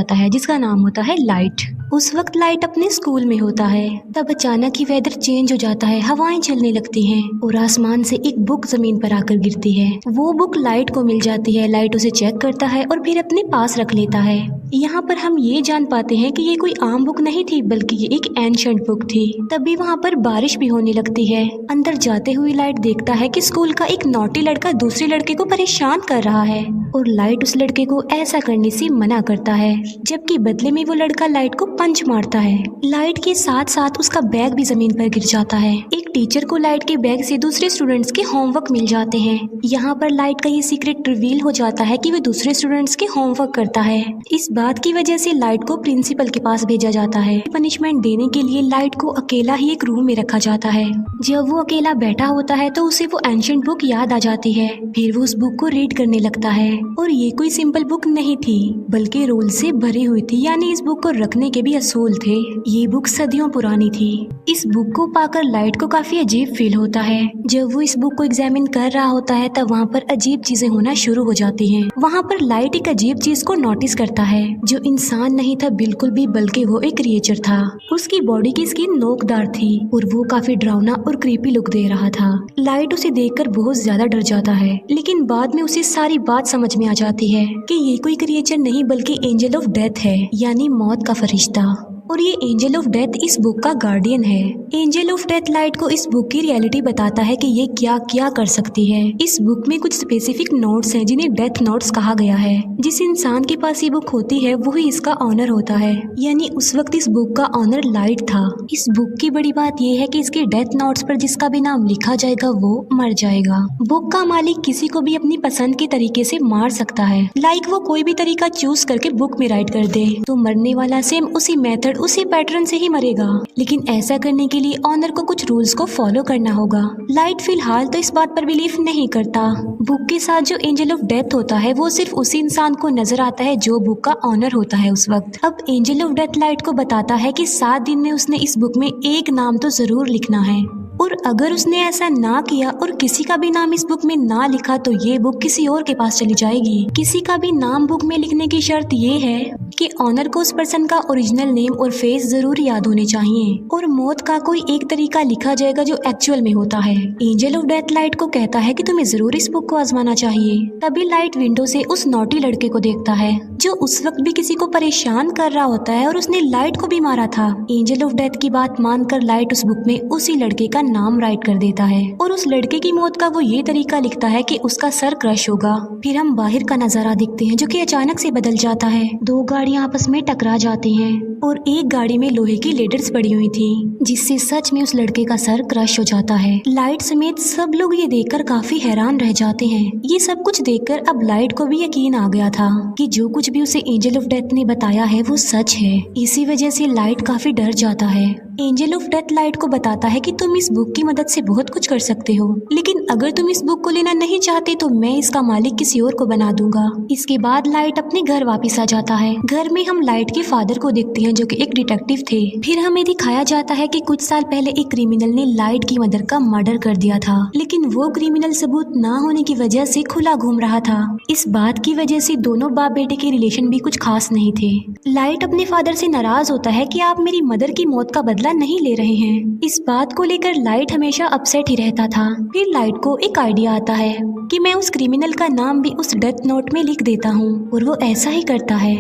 जाता है जिसका नाम होता है लाइट। उस वक्त लाइट अपने स्कूल में होता है। तब अचानक ही वेदर चेंज हो जाता है, हवाएं चलने लगती हैं और आसमान से एक बुक जमीन पर आकर गिरती है। वो बुक लाइट को मिल जाती है। लाइट उसे चेक करता है और फिर अपने पास रख लेता है। यहाँ पर हम ये जान पाते हैं कि ये कोई आम बुक नहीं थी, बल्कि ये एक एंशिएंट बुक थी। तभी वहाँ पर बारिश भी होने लगती है। अंदर जाते हुए लाइट देखता है कि स्कूल का एक नॉटी लड़का दूसरे लड़के को परेशान कर रहा है और लाइट उस लड़के को ऐसा करने से मना करता है, जबकि बदले में वो लड़का लाइट को पंच मारता है। लाइट के साथ साथ उसका बैग भी जमीन पर गिर जाता है। एक टीचर को लाइट के बैग से दूसरे स्टूडेंट्स के होमवर्क मिल जाते हैं। यहाँ पर लाइट का ये सीक्रेट रिवील हो जाता है कि वो दूसरे स्टूडेंट्स के होमवर्क करता है। इस बात की वजह से लाइट को प्रिंसिपल के पास भेजा जाता है। पनिशमेंट देने के लिए लाइट को अकेला ही एक रूम में रखा जाता है। जब वो अकेला बैठा होता है तो उसे वो एंशिएंट बुक याद आ जाती है। फिर वो उस बुक को रीड करने लगता है और ये कोई सिंपल बुक नहीं थी, बल्कि रूल से भरी हुई थी, यानी इस बुक को रखने के भी असूल थे। ये बुक सदियों पुरानी थी। इस बुक को पाकर लाइट को काफी अजीब फील होता है। जब वो इस बुक को एग्जामिन कर रहा होता है तब वहाँ पर अजीब चीजें होना शुरू हो जाती हैं। वहाँ पर लाइट एक अजीब चीज को नोटिस करता है जो इंसान नहीं था बिल्कुल भी, बल्कि वो एक क्रिएचर था। उसकी बॉडी की स्किन नोकदार थी और वो काफी डरावना और क्रीपी लुक दे रहा था। लाइट उसे देखकर बहुत ज्यादा डर जाता है, लेकिन बाद में उसे सारी बात समझ में आ जाती है कि ये कोई क्रिएचर नहीं बल्कि एंजल ऑफ डेथ है, यानी मौत का फरिश्ता। और ये एंजल ऑफ डेथ इस बुक का गार्डियन है। एंजल ऑफ डेथ लाइट को इस बुक की रियलिटी बताता है कि ये क्या क्या कर सकती है। इस बुक में कुछ स्पेसिफिक नोट्स हैं जिन्हें डेथ नोट्स कहा गया है। जिस इंसान के पास ये बुक होती है वही इसका ऑनर होता है, यानी उस वक्त इस बुक का ऑनर लाइट था। इस बुक की बड़ी बात यह है कि इसके डेथ नोट्स पर जिसका भी नाम लिखा जाएगा वो मर जाएगा। बुक का मालिक किसी को भी अपनी पसंद के तरीके से मार सकता है। लाइक वो कोई भी तरीका चूज करके बुक में राइट कर दे तो मरने वाला सेम उसी मेथड उसी पैटर्न से ही मरेगा। लेकिन ऐसा करने के लिए ऑनर को कुछ रूल्स को फॉलो करना होगा। लाइट फिलहाल तो इस बात पर बिलीव नहीं करता। बुक के साथ जो एंजल ऑफ डेथ होता है वो सिर्फ उसी इंसान को नजर आता है जो बुक का ऑनर होता है उस वक्त। अब एंजल ऑफ डेथ लाइट को बताता है कि 7 दिन में उसने इस बुक में एक नाम तो जरूर लिखना है, और अगर उसने ऐसा ना किया और किसी का भी नाम इस बुक में ना लिखा तो ये बुक किसी और के पास चली जाएगी। किसी का भी नाम बुक में लिखने की शर्त ये है कि ऑनर को उस पर्सन का ओरिजिनल नेम और फेस जरूर याद होने चाहिए, और मौत का कोई एक तरीका लिखा जाएगा जो एक्चुअल में होता है। एंजल ऑफ डेथ लाइट को कहता है कि तुम्हें जरूर इस बुक को आजमाना चाहिए। तभी लाइट विंडो से उस नॉटी लड़के को देखता है जो उस वक्त भी किसी को परेशान कर रहा होता है और उसने लाइट को भी मारा था। एंजल ऑफ डेथ की बात मानकर लाइट उस बुक में उसी लड़के का नाम राइट कर देता है और उस लड़के की मौत का वो ये तरीका लिखता है कि उसका सर क्रश होगा। फिर हम बाहर का नजारा देखते हैं जो कि अचानक से बदल जाता है। 2 गाड़ियां आपस में टकरा जाती हैं और एक गाड़ी में लोहे की लेडर्स पड़ी हुई थी, जिससे सच में उस लड़के का सर क्रश हो जाता है। लाइट समेत सब लोग ये देखकर काफी हैरान रह जाते हैं। ये सब कुछ देखकर अब लाइट को भी यकीन आ गया था कि जो कुछ भी उसे एंजल ऑफ डेथ ने बताया है वो सच है। इसी वजह से लाइट काफी डर जाता है। एंजल ऑफ डेथ लाइट को बताता है कि तुम इस बुक की मदद से बहुत कुछ कर सकते हो, लेकिन अगर तुम इस बुक को लेना नहीं चाहते तो मैं इसका मालिक किसी और को बना दूंगा। इसके बाद लाइट अपने घर वापस आ जाता है। घर में हम लाइट के फादर को देखते हैं जो कि एक डिटेक्टिव थे। फिर हमें दिखाया जाता है कि कुछ साल पहले एक क्रिमिनल ने लाइट की मदर का मर्डर कर दिया था, लेकिन वो क्रिमिनल सबूत ना होने की वजह से खुला घूम रहा था। इस बात की वजह से दोनों बाप बेटे के रिलेशन भी कुछ खास नहीं थे। लाइट अपने फादर से नाराज होता है कि आप मेरी मदर की मौत का बदला नहीं ले रहे हैं। इस बात को लेकर लाइट हमेशा अपसेट ही रहता था। फिर लाइट को एक आइडिया आता है कि मैं उस क्रिमिनल का नाम भी उस डेथ नोट में लिख देता हूँ, और वो ऐसा ही करता है।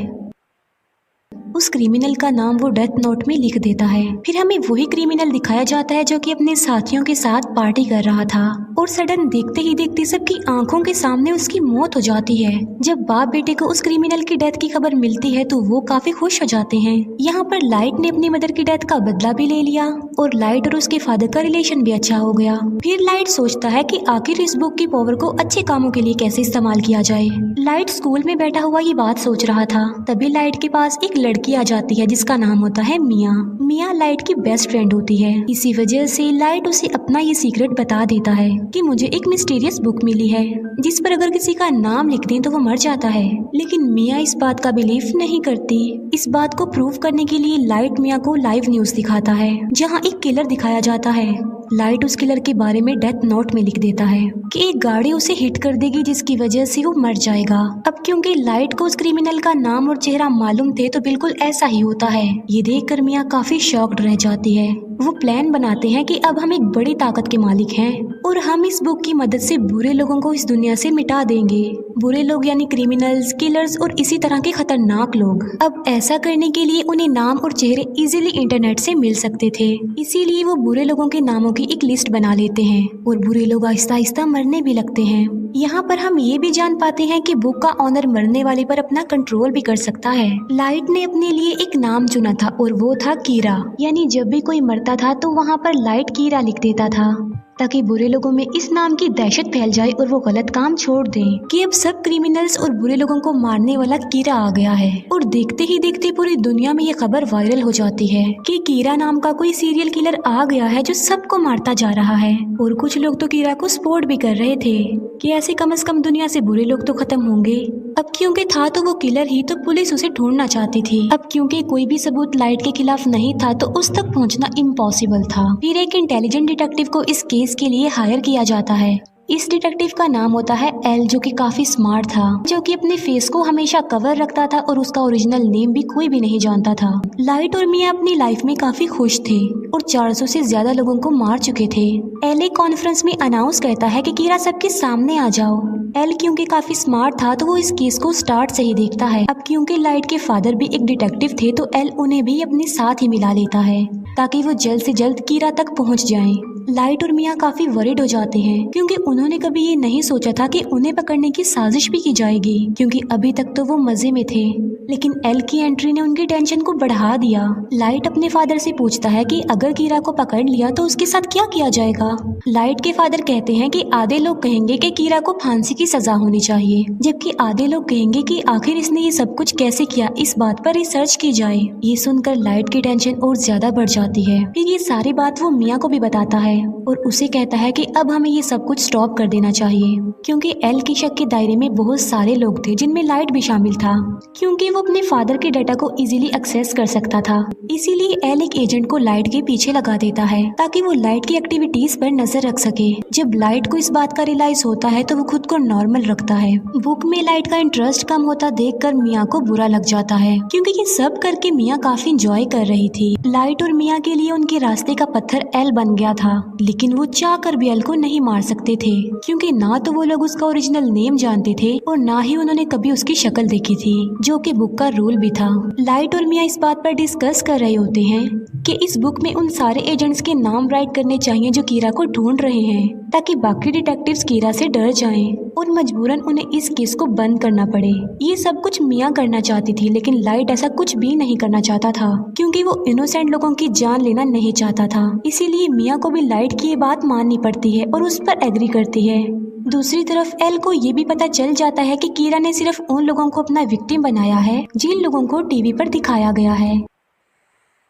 उस क्रिमिनल का नाम वो डेथ नोट में लिख देता है। फिर हमें वही क्रिमिनल दिखाया जाता है जो कि अपने साथियों के साथ पार्टी कर रहा था, और सडन देखते ही देखते सबकी आंखों के सामने उसकी मौत हो जाती है। जब बाप बेटे को उस क्रिमिनल की डेथ की खबर मिलती है तो वो काफी खुश हो जाते हैं। यहाँ पर लाइट ने अपनी मदर की डेथ का बदला भी ले लिया और लाइट और उसके फादर का रिलेशन भी अच्छा हो गया। फिर लाइट सोचता है कि आखिर इस बुक की पावर को अच्छे कामों के लिए कैसे इस्तेमाल किया जाए। लाइट स्कूल में बैठा हुआ ये बात सोच रहा था। तभी लाइट के पास एक लड़की लड़की आ जाती है जिसका नाम होता है मिया। मिया लाइट की बेस्ट फ्रेंड होती है। इसी वजह से लाइट उसे अपना ये सीक्रेट बता देता है कि मुझे एक मिस्टीरियस बुक मिली है जिस पर अगर किसी का नाम लिख दें तो वो मर जाता है। लेकिन मिया इस बात का बिलीव नहीं करती। इस बात को प्रूव करने के लिए लाइट मिया को लाइव न्यूज दिखाता है जहाँ एक किलर दिखाया जाता है। लाइट उस किलर के बारे में डेथ नोट में लिख देता है कि एक गाड़ी उसे हिट कर देगी जिसकी वजह से वो मर जाएगा। अब क्योंकि लाइट को उस क्रिमिनल का नाम और चेहरा मालूम थे तो बिल्कुल ऐसा ही होता है। ये देखकर मिया काफी शॉक्ड रह जाती है। वो प्लान बनाते हैं कि अब हम एक बड़ी ताकत के मालिक हैं और हम इस बुक की मदद से बुरे लोगों को इस दुनिया से मिटा देंगे। बुरे लोग यानी क्रिमिनल्स, किलर्स और इसी तरह के खतरनाक लोग। अब ऐसा करने के लिए उन्हें नाम और चेहरे इजीली इंटरनेट से मिल सकते थे, इसीलिए वो बुरे लोगों के नामों की एक लिस्ट बना लेते हैं और बुरे लोग आहिस्ता आहिस्ता मरने भी लगते हैं। यहाँ पर हम ये भी जान पाते हैं कि बुक का ऑनर मरने वाले पर अपना कंट्रोल भी कर सकता है। लाइट ने अपने लिए एक नाम चुना था और वो था कीरा, यानी जब भी कोई मरता था तो वहाँ पर लाइट कीरा लिख देता था ताकि बुरे लोगों में इस नाम की दहशत फैल जाए और वो गलत काम छोड़ दें कि अब सब क्रिमिनल्स और बुरे लोगों को मारने वाला कीरा आ गया है। और देखते ही देखते पूरी दुनिया में ये खबर वायरल हो जाती है कि कीरा नाम का कोई सीरियल किलर आ गया है जो सबको मारता जा रहा है। और कुछ लोग तो कीरा को सपोर्ट भी कर रहे थे कि ऐसे कम से कम दुनिया से बुरे लोग तो खत्म होंगे। अब क्योंकि था तो वो किलर ही, तो पुलिस उसे ढूंढना चाहती थी। अब क्योंकि कोई भी सबूत लाइट के खिलाफ नहीं था तो उस तक पहुंचना इम्पॉसिबल था। फिर एक इंटेलिजेंट डिटेक्टिव को इस केस के लिए हायर किया जाता है। इस डिटेक्टिव का नाम होता है एल, जो कि काफी स्मार्ट था, जो कि अपने फेस को हमेशा कवर रखता था और उसका ओरिजिनल नेम भी कोई भी नहीं जानता था। लाइट और मिया अपनी लाइफ में काफी खुश थे और 400 से ज्यादा लोगों को मार चुके थे। एल एक कॉन्फ्रेंस में अनाउंस करता है कि कीरा सबके सामने आ जाओ। एल क्योंकि काफी स्मार्ट था तो वो इस केस को स्टार्ट से ही देखता है। अब क्योंकि लाइट के फादर भी एक डिटेक्टिव थे तो एल उन्हें भी अपने साथ ही मिला लेता है ताकि वो जल्द से जल्द कीरा तक पहुंच जाएं। लाइट और मिया काफी वरीड हो जाते हैं क्योंकि उन्होंने कभी ये नहीं सोचा था कि उन्हें पकड़ने की साजिश भी की जाएगी, क्योंकि अभी तक तो वो मजे में थे। लेकिन एल की एंट्री ने उनकी टेंशन को बढ़ा दिया। लाइट अपने फादर से पूछता है कि अगर कीरा को पकड़ लिया तो उसके साथ क्या किया जाएगा। लाइट के फादर कहते हैं कि आधे लोग कहेंगे कि कीरा को फांसी की सजा होनी चाहिए, जबकि आधे लोग कहेंगे कि आखिर इसने ये सब कुछ कैसे किया, इस बात पर रिसर्च की जाए। ये सुनकर लाइट की टेंशन और ज्यादा बढ़ जाती है। फिर ये सारी बात वो मिया को भी बताता है और उसे कहता है कि अब हमें ये सब कुछ स्टॉप कर देना चाहिए, क्योंकि एल के शक के दायरे में बहुत सारे लोग थे जिनमें लाइट भी शामिल था, क्योंकि वो अपने फादर के डाटा को इजीली एक्सेस कर सकता था। इसीलिए एल एक एजेंट को लाइट के पीछे लगा देता है ताकि वो लाइट की एक्टिविटीज पर नजर रख सके। जब लाइट को इस बात का रियलाइज होता है तो वो खुद को नॉर्मल रखता है। बुक में लाइट का इंटरेस्ट कम होता देखकर मिया को बुरा लग जाता है, क्योंकि ये सब करके मिया काफी इंजॉय कर रही थी। लाइट और मिया के लिए उनके रास्ते का पत्थर एल बन गया था, लेकिन वो चाहकर भी एल को नहीं मार सकते थे, क्योंकि ना तो वो लोग उसका ओरिजिनल नेम जानते थे और ना ही उन्होंने कभी उसकी शक्ल देखी थी, जो कि बुक का रूल भी था। लाइट और मिया इस बात पर डिस्कस कर रहे होते हैं कि इस बुक में उन सारे एजेंट्स के नाम राइट करने चाहिए जो कीरा को ढूंढ रहे हैं, ताकि बाकी डिटेक्टिव्स कीरा से डर जाएं और मजबूरन उन्हें इस केस को बंद करना पड़े। ये सब कुछ मिया करना चाहती थी, लेकिन लाइट ऐसा कुछ भी नहीं करना चाहता था, क्योंकि वो इनोसेंट लोगों की जान लेना नहीं चाहता था। इसीलिए मिया को भी लाइट की ये बात माननी पड़ती है और उस पर एग्री करती है। दूसरी तरफ एल को ये भी पता चल जाता है कि कीरा ने सिर्फ उन लोगों को अपना विक्टिम बनाया है जिन लोगों को टीवी पर दिखाया गया है,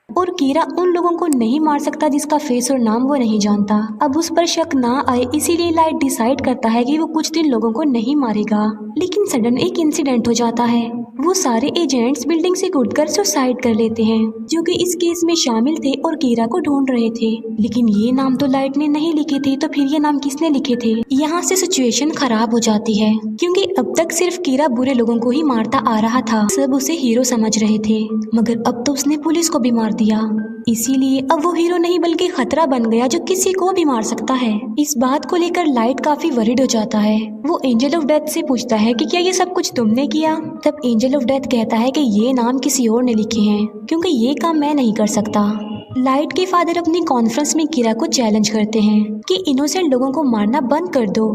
और कीरा उन लोगों को नहीं मार सकता जिसका फेस और नाम वो नहीं जानता। अब उस पर शक ना आए इसीलिए लाइट डिसाइड करता है कि वो कुछ दिन लोगों को नहीं मारेगा। लेकिन सडन एक इंसिडेंट हो जाता है। वो सारे एजेंट्स बिल्डिंग से कूदकर सुसाइड कर लेते हैं, जो कि इस केस में शामिल थे और कीरा को ढूंढ रहे थे। लेकिन ये नाम तो लाइट ने नहीं लिखे थे, तो फिर ये नाम किसने लिखे थे? यहाँ से सिचुएशन खराब हो जाती है, क्योंकि अब तक सिर्फ कीरा बुरे लोगों को ही मारता आ रहा था। सब उसे हीरो समझ रहे थे, मगर अब तो उसने पुलिस को भी मार दिया। इसीलिए अब वो हीरो नहीं बल्कि खतरा बन गया जो किसी को भी मार सकता है। इस बात को लेकर लाइट काफी वरीड हो जाता है। वो एंजल ऑफ डेथ से पूछता है कि क्या ये सब कुछ तुमने किया? तब एंजल ऑफ डेथ कहता है कि ये नाम किसी और ने लिखे हैं, क्योंकि ये काम मैं नहीं कर सकता। लाइट के फादर अपनी कॉन्फ्रेंस में कीरा को चैलेंज करते हैं कि इनोसेंट लोगों को मारना बंद कर दो।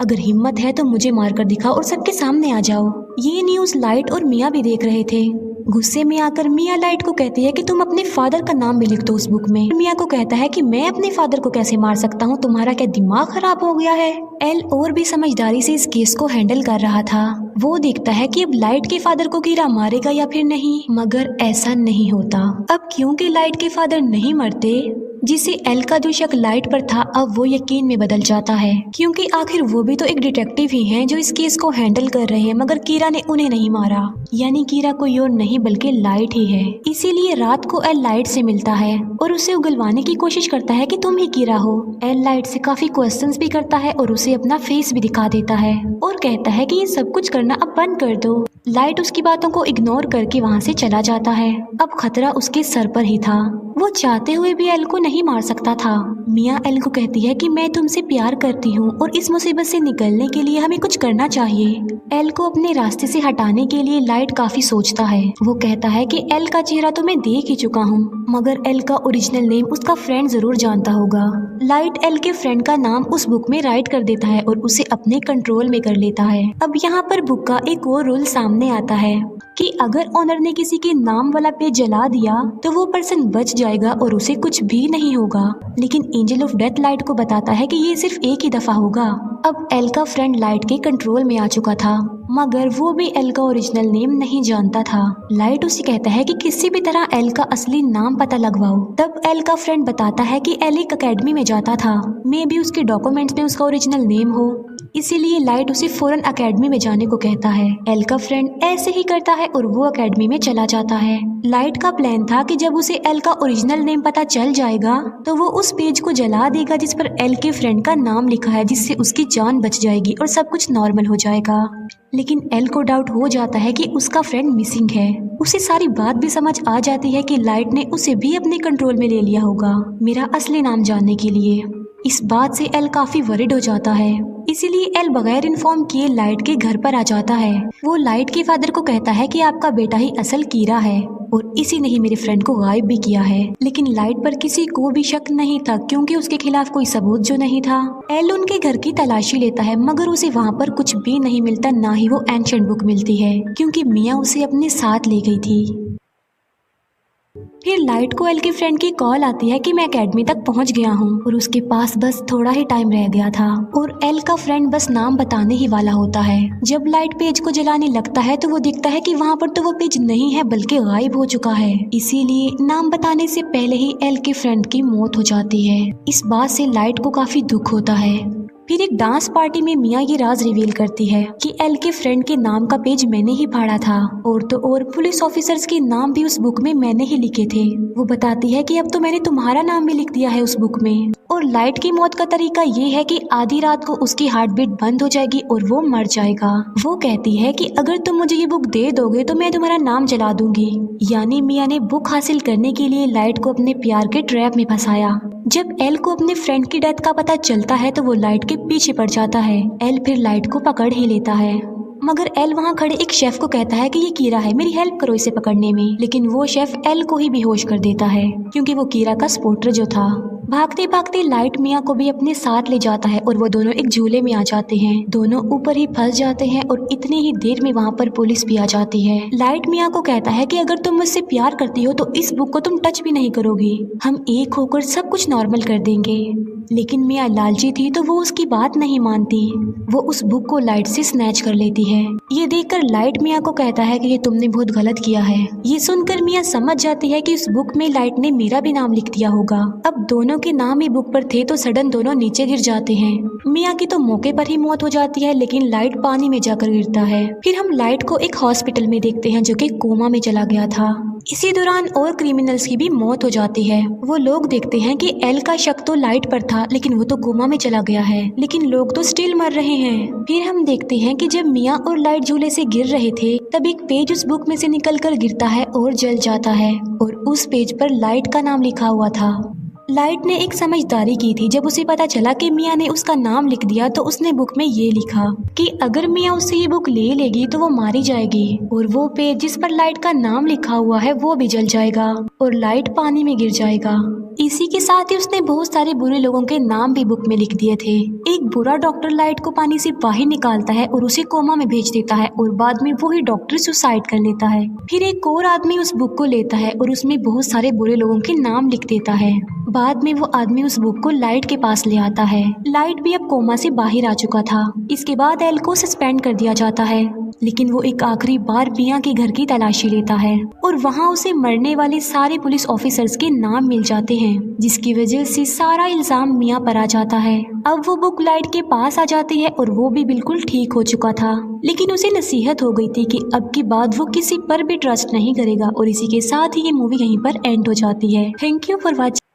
अगर हिम्मत है तो मुझे मारकर दिखाओ और सबके सामने आ जाओ। ये न्यूज लाइट और मिया भी देख रहे थे। गुस्से में आकर मिया लाइट को कहती है कि तुम अपने फादर का नाम भी लिख दो उस बुक में। मिया को कहता है कि मैं अपने फादर को कैसे मार सकता हूँ, तुम्हारा क्या दिमाग खराब हो गया है। एल और भी समझदारी से इस केस को हैंडल कर रहा था। वो देखता है कि अब लाइट के फादर को कीरा मारेगा या फिर नहीं, मगर ऐसा नहीं होता। अब क्योंकि लाइट के फादर नहीं मरते, जिसे एल का जो शक लाइट पर था अब वो यकीन में बदल जाता है, क्योंकि आखिर वो भी तो एक डिटेक्टिव ही हैं जो इस केस को हैंडल कर रहे हैं, मगर कीरा ने उन्हें नहीं मारा। यानी कीरा कोई और नहीं बल्कि लाइट ही है। इसीलिए रात को एल लाइट से मिलता है और उसे उगलवाने की कोशिश करता है कि तुम ही कीरा हो। एल लाइट से काफी क्वेश्चंस भी करता है और उसे अपना फेस भी दिखा देता है और कहता है कि ये सब कुछ करना अब बंद कर दो। लाइट उसकी बातों को इग्नोर करके वहाँ से चला जाता है। अब खतरा उसके सर पर ही था। वो चाहते हुए भी एल को नहीं मार सकता था। मिया एल को कहती है कि मैं तुमसे प्यार करती हूँ और इस मुसीबत से निकलने के लिए हमें कुछ करना चाहिए। एल को अपने रास्ते से हटाने के लिए लाइट काफी सोचता है। वो कहता है कि एल का चेहरा तो मैं देख ही चुका हूँ, मगर एल का ओरिजिनल नेम उसका फ्रेंड जरूर जानता होगा। लाइट एल के फ्रेंड का नाम उस बुक में राइट कर देता है और उसे अपने कंट्रोल में कर लेता है। अब यहाँ पर बुक का एक और रूल सामने आता है कि अगर ऑनर ने किसी के नाम वाला पेज जला दिया तो वो पर्सन बच जाएगा और उसे कुछ भी नहीं होगा। लेकिन एंजल ऑफ डेथ लाइट को बताता है कि ये सिर्फ एक ही दफा होगा। अब एल का फ्रेंड लाइट के कंट्रोल में आ चुका था, मगर वो भी एल का ओरिजिनल नेम नहीं जानता था। लाइट उसे कहता है कि किसी भी तरह एल का असली नाम पता लगवाओ। तब एल का फ्रेंड बताता है कि एल एक अकेडमी में जाता था, मे भी उसके डॉक्यूमेंट्स में उसका ओरिजिनल नेम हो, इसीलिए लाइट उसे फौरन अकेडमी में जाने को कहता है। एल का फ्रेंड ऐसे ही करता है और वो अकेडमी में चला जाता है। लाइट का प्लान था कि जब उसे एल का ओरिजिनल नेम पता चल जाएगा तो वो उस पेज को जला देगा जिस पर एल के फ्रेंड का नाम लिखा है, जिससे उसकी जान बच जाएगी और सब कुछ नॉर्मल हो जाएगा। लेकिन एल को डाउट हो जाता है कि उसका फ्रेंड मिसिंग है। उसे सारी बात भी समझ आ जाती है कि लाइट ने उसे भी अपने कंट्रोल में ले लिया होगा मेरा असली नाम जानने के लिए। इस बात से एल काफी वरिड हो जाता है, इसीलिए एल बगैर इन्फॉर्म किए लाइट के घर पर आ जाता है। वो लाइट के फादर को कहता है कि आपका बेटा ही असल कीरा है और इसी ने ही मेरे फ्रेंड को गायब भी किया है। लेकिन लाइट पर किसी को भी शक नहीं था क्योंकि उसके खिलाफ कोई सबूत जो नहीं था। एल उनके घर की तलाशी लेता है, मगर उसे वहाँ पर कुछ भी नहीं मिलता, ना ही वो एंशिएंट बुक मिलती है क्योंकि मिया उसे अपने साथ ले गई थी। फिर लाइट को एल के फ्रेंड की कॉल आती है कि मैं एकेडमी तक पहुंच गया हूं और उसके पास बस थोड़ा ही टाइम रह गया था और एल का फ्रेंड बस नाम बताने ही वाला होता है। जब लाइट पेज को जलाने लगता है तो वो दिखता है कि वहां पर तो वो पेज नहीं है बल्कि गायब हो चुका है। इसीलिए नाम बताने से पहले ही एल के फ्रेंड की मौत हो जाती है। इस बात से लाइट को काफी दुख होता है। फिर एक डांस पार्टी में मिया ये राज रिवील करती है कि एल के फ्रेंड के नाम का पेज मैंने ही फाड़ा था और तो और पुलिस ऑफिसर्स के नाम भी उस बुक में मैंने ही लिखे थे। वो बताती है कि अब तो मैंने तुम्हारा नाम भी लिख दिया है उस बुक में। और लाइट की मौत का तरीका ये है कि आधी रात को उसकी हार्ट बीट बंद हो जाएगी और वो मर जाएगा। वो कहती है कि अगर तुम मुझे ये बुक दे दोगे तो मैं तुम्हारा नाम जला दूंगी। यानी मिया ने बुक हासिल करने के लिए लाइट को अपने प्यार के ट्रैप में फंसाया। जब एल को अपने फ्रेंड की डेथ का पता चलता है तो वो लाइट के पीछे पड़ जाता है। एल फिर लाइट को पकड़ ही लेता है, मगर एल वहाँ खड़े एक शेफ को कहता है कि ये कीरा है, मेरी हेल्प करो इसे पकड़ने में। लेकिन वो शेफ एल को ही बेहोश कर देता है क्योंकि वो कीरा का स्पॉटर जो था। भागते भागते लाइट मिया को भी अपने साथ ले जाता है और वो दोनों एक झूले में आ जाते हैं। दोनों ऊपर ही फंस जाते हैं और इतनी ही देर में वहाँ पर पुलिस भी आ जाती है। लाइट मिया को कहता है कि अगर तुम मुझसे प्यार करती हो तो इस बुक को तुम टच भी नहीं करोगी, हम एक होकर सब कुछ नॉर्मल कर देंगे। लेकिन मिया लालची थी तो वो उसकी बात नहीं मानती। वो उस बुक को लाइट से स्नैच कर लेती है। ये देखकर लाइट मिया को कहता है कि ये तुमने बहुत गलत किया है। ये सुनकर मिया समझ जाती है कि उस बुक में लाइट ने मेरा भी नाम लिख दिया होगा। अब दोनों के नाम ही बुक पर थे तो सडन दोनों नीचे गिर जाते हैं। मिया की तो मौके पर ही मौत हो जाती है, लेकिन लाइट पानी में जाकर गिरता है। फिर हम लाइट को एक हॉस्पिटल में देखते हैं जो कि कोमा में चला गया था। इसी दौरान और क्रिमिनल्स की भी मौत हो जाती है। वो लोग देखते हैं कि एल का शक तो लाइट पर था, लेकिन वो तो कोमा में चला गया है, लेकिन लोग तो स्टिल मर रहे हैं। फिर हम देखते हैं कि जब मिया और लाइट झूले से गिर रहे थे तब एक पेज उस बुक में से निकलकर गिरता है और जल जाता है और उस पेज पर लाइट का नाम लिखा हुआ था। लाइट ने एक समझदारी की थी। जब उसे पता चला कि मिया ने उसका नाम लिख दिया तो उसने बुक में ये लिखा कि अगर मिया उससे ये बुक ले लेगी तो वो मारी जाएगी और वो पेज जिस पर लाइट का नाम लिखा हुआ है वो भी जल जाएगा और लाइट पानी में गिर जाएगा। इसी के साथ ही उसने बहुत सारे बुरे लोगों के नाम भी बुक में लिख दिए थे। एक बुरा डॉक्टर लाइट को पानी से बाहर निकालता है और उसे कोमा में भेज देता है और बाद में वही डॉक्टर सुसाइड कर लेता है। फिर एक और आदमी उस बुक को लेता है और उसमें बहुत सारे बुरे लोगों के नाम लिख देता है। बाद में वो आदमी उस बुक को लाइट के पास ले आता है। लाइट भी अब कोमा से बाहर आ चुका था। इसके बाद एल को सस्पेंड कर दिया जाता है, लेकिन वो एक आखिरी बार मिया के घर की तलाशी लेता है और वहाँ उसे मरने वाले सारे पुलिस ऑफिसर्स के नाम मिल जाते हैं, जिसकी वजह से सारा इल्जाम मिया पर आ जाता है। अब वो बुक लाइट के पास आ जाती है और वो भी बिल्कुल ठीक हो चुका था, लेकिन उसे नसीहत हो गई थी कि अब की बाद वो किसी पर भी ट्रस्ट नहीं करेगा। और इसी के साथ ही ये मूवी यहीं पर एंड हो जाती है। Thank you for watching.